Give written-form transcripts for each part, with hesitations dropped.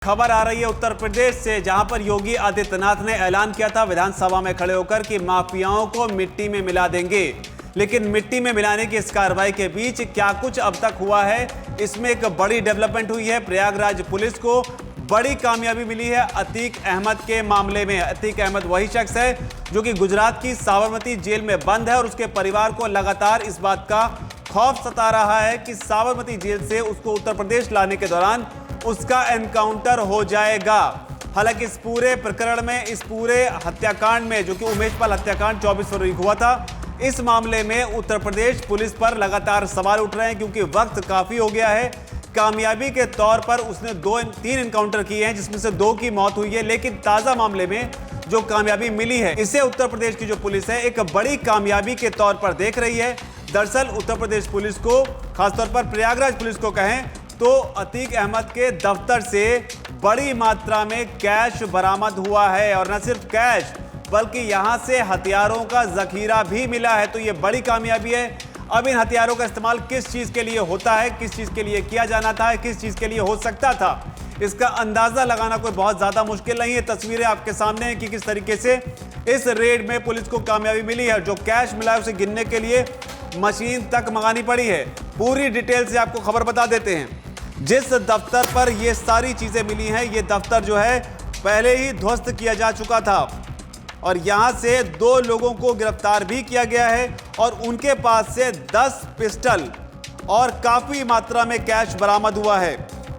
खबर आ रही है उत्तर प्रदेश से, जहां पर योगी आदित्यनाथ ने ऐलान किया था विधानसभा में खड़े होकर कि माफियाओं को मिट्टी में मिला देंगे। लेकिन मिट्टी में मिलाने की इस कार्रवाई के बीच क्या कुछ अब तक हुआ है, इसमें एक बड़ी डेवलपमेंट हुई है। प्रयागराज पुलिस को बड़ी कामयाबी मिली है अतीक अहमद के मामले में। अतीक अहमद वही शख्स है जो कि गुजरात की साबरमती जेल में बंद है और उसके परिवार को लगातार इस बात का खौफ सता रहा है कि साबरमती जेल से उसको उत्तर प्रदेश लाने के दौरान उसका एनकाउंटर हो जाएगा। हालांकि इस पूरे प्रकरण में, इस पूरे हत्याकांड में, जो कि उमेश पाल हत्याकांड 24 फरवरी को हुआ था, इस मामले में उत्तर प्रदेश पुलिस पर लगातार सवाल उठ रहे हैं क्योंकि वक्त काफी हो गया है। कामयाबी के तौर पर उसने 3 एनकाउंटर किए हैं जिसमें से 2 की मौत हुई है, लेकिन ताजा मामले में जो कामयाबी मिली है इसे उत्तर प्रदेश की जो पुलिस है एक बड़ी कामयाबी के तौर पर देख रही है। दरअसल उत्तर प्रदेश पुलिस को, खासतौर पर प्रयागराज पुलिस को कहें तो अतीक अहमद के दफ्तर से बड़ी मात्रा में कैश बरामद हुआ है और न सिर्फ कैश बल्कि यहां से हथियारों का जखीरा भी मिला है। तो यह बड़ी कामयाबी है। अब इन हथियारों का इस्तेमाल किस चीज के लिए होता है, किस चीज के लिए किया जाना था, किस चीज के लिए हो सकता था, इसका अंदाजा लगाना कोई बहुत ज्यादा मुश्किल नहीं है। तस्वीरें आपके सामने हैं कि किस तरीके से इस रेड में पुलिस को कामयाबी मिली है। जो कैश मिला है उसे गिनने के लिए मशीन तक मंगानी पड़ी है। पूरी डिटेल से आपको खबर बता देते हैं। जिस दफ्तर पर ये सारी चीजें मिली हैं, ये दफ्तर जो है पहले ही ध्वस्त किया जा चुका था और यहां से 2 लोगों को गिरफ्तार भी किया गया है और उनके पास से 10 पिस्टल और काफी मात्रा में कैश बरामद हुआ है।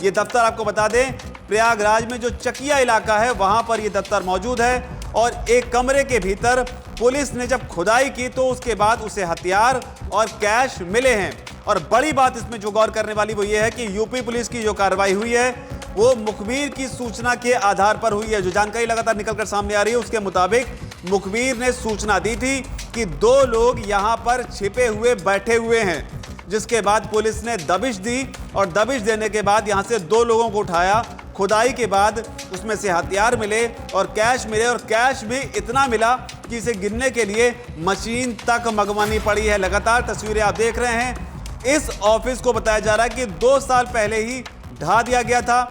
ये दफ्तर आपको बता दें, प्रयागराज में जो चकिया इलाका है वहां पर यह दफ्तर मौजूद है और एक कमरे के भीतर पुलिस ने जब खुदाई की तो उसके बाद उसे हथियार और कैश मिले हैं। और बड़ी बात इसमें जो गौर करने वाली वो ये है कि यूपी पुलिस की जो कार्रवाई हुई है वो मुखबिर की सूचना के आधार पर हुई है। जो जानकारी लगातार निकलकर सामने आ रही है उसके मुताबिक मुखबिर ने सूचना दी थी कि 2 लोग यहां पर छिपे हुए बैठे हुए हैं, जिसके बाद पुलिस ने दबिश दी और दबिश देने के बाद यहां से 2 लोगों को उठाया। खुदाई के बाद उसमें से हथियार मिले और कैश मिले और कैश भी इतना मिला कि इसे गिनने के लिए मशीन तक मंगवानी पड़ी है। लगातार तस्वीरें आप देख रहे हैं। इस ऑफिस को बताया जा रहा है कि 2 साल पहले ही ढा दिया गया था।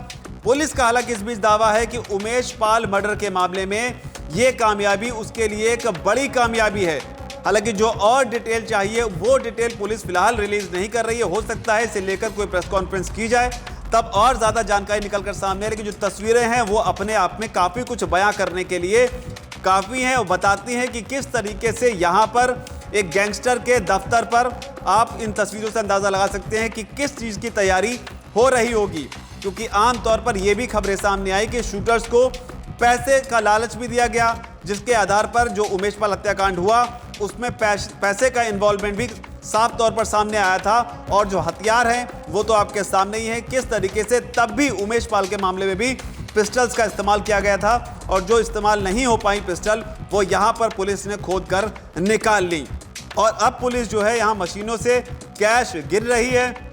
पुलिस का हालांकि इस बीच दावा है कि उमेश पाल मर्डर के मामले में यह कामयाबी उसके लिए एक बड़ी कामयाबी है। हालांकि जो और डिटेल चाहिए वो डिटेल पुलिस फिलहाल रिलीज नहीं कर रही है। हो सकता है इसे लेकर कोई प्रेस कॉन्फ्रेंस की जाए तब और ज्यादा जानकारी निकलकर सामने आए। लेकिन जो तस्वीरें हैं वो अपने आप में काफी कुछ बयां करने के लिए काफी हैं और बताती हैं कि किस तरीके से यहां पर एक गैंगस्टर के दफ्तर पर आप इन तस्वीरों से अंदाजा लगा सकते हैं कि किस चीज की तैयारी हो रही होगी। क्योंकि आमतौर पर यह भी खबरें सामने आई कि शूटर्स को पैसे का लालच भी दिया गया, जिसके आधार पर जो उमेश पाल हत्याकांड हुआ उसमें पैसे का इन्वॉल्वमेंट भी साफ तौर पर सामने आया था। और जो हथियार हैं वो तो आपके सामने ही है किस तरीके से तब भी उमेश पाल के मामले में भी पिस्टल्स का इस्तेमाल किया गया था और जो इस्तेमाल नहीं हो पाई पिस्टल वो यहां पर पुलिस ने खोद कर निकाल ली। और अब पुलिस जो है यहां मशीनों से कैश गिन रही है।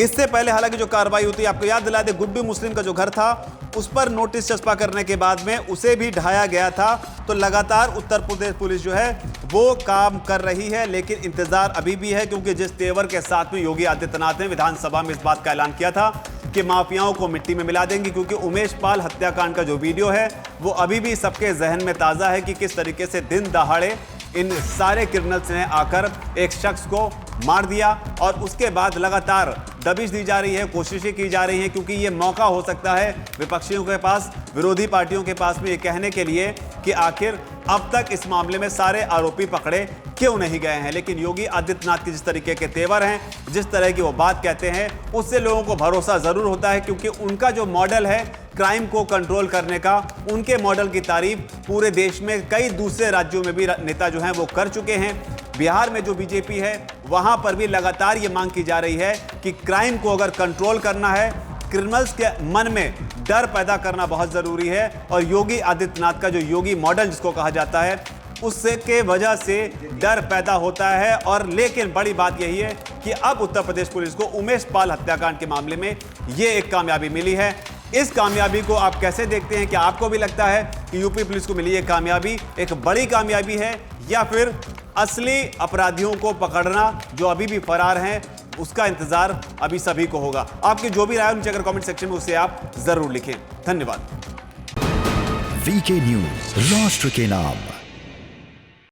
इससे पहले हालांकि जो कार्रवाई होती है, आपको याद दिला दे, गुड्डू मुस्लिम का जो घर था उस पर नोटिस चस्पा करने के बाद में उसे भी ढाया गया था। तो लगातार उत्तर प्रदेश पुलिस जो है वो काम कर रही है, लेकिन इंतजार अभी भी है क्योंकि जिस तेवर के साथ में योगी आदित्यनाथ ने विधानसभा में इस बात का ऐलान किया था कि माफियाओं को मिट्टी में मिला देंगे, क्योंकि उमेश पाल हत्याकांड का जो वीडियो है वो अभी भी सबके जहन में ताज़ा है कि किस तरीके से दिन दहाड़े इन सारे क्रिमिनल्स ने आकर एक शख्स को मार दिया और उसके बाद लगातार दबिश दी जा रही है, कोशिशें की जा रही हैं, क्योंकि ये मौका हो सकता है विपक्षियों के पास, विरोधी पार्टियों के पास में ये कहने के लिए कि आखिर अब तक इस मामले में सारे आरोपी पकड़े क्यों नहीं गए हैं। लेकिन योगी आदित्यनाथ के जिस तरीके के तेवर हैं, जिस तरह की वो बात कहते हैं, उससे लोगों को भरोसा जरूर होता है, क्योंकि उनका जो मॉडल है क्राइम को कंट्रोल करने का, उनके मॉडल की तारीफ पूरे देश में कई दूसरे राज्यों में भी नेता जो हैं वो कर चुके हैं। बिहार में जो बीजेपी है वहां पर भी लगातार ये मांग की जा रही है कि क्राइम को अगर कंट्रोल करना है, क्रिमिनल्स के मन में डर पैदा करना बहुत जरूरी है। और योगी आदित्यनाथ का जो योगी मॉडल जिसको कहा जाता है उससे के वजह से डर पैदा होता है। और लेकिन बड़ी बात यही है कि अब उत्तर प्रदेश पुलिस को उमेश पाल हत्याकांड के मामले में ये एक कामयाबी मिली है। इस कामयाबी को आप कैसे देखते हैं? क्या आपको भी लगता है कि यूपी पुलिस को मिली ये कामयाबी एक बड़ी कामयाबी है, या फिर असली अपराधियों को पकड़ना जो अभी भी फरार हैं उसका इंतजार अभी सभी को होगा। आपकी जो भी राय है नीचे अगर कमेंट सेक्शन में उसे आप जरूर लिखें। धन्यवाद। वीके न्यूज, राष्ट्र के नाम।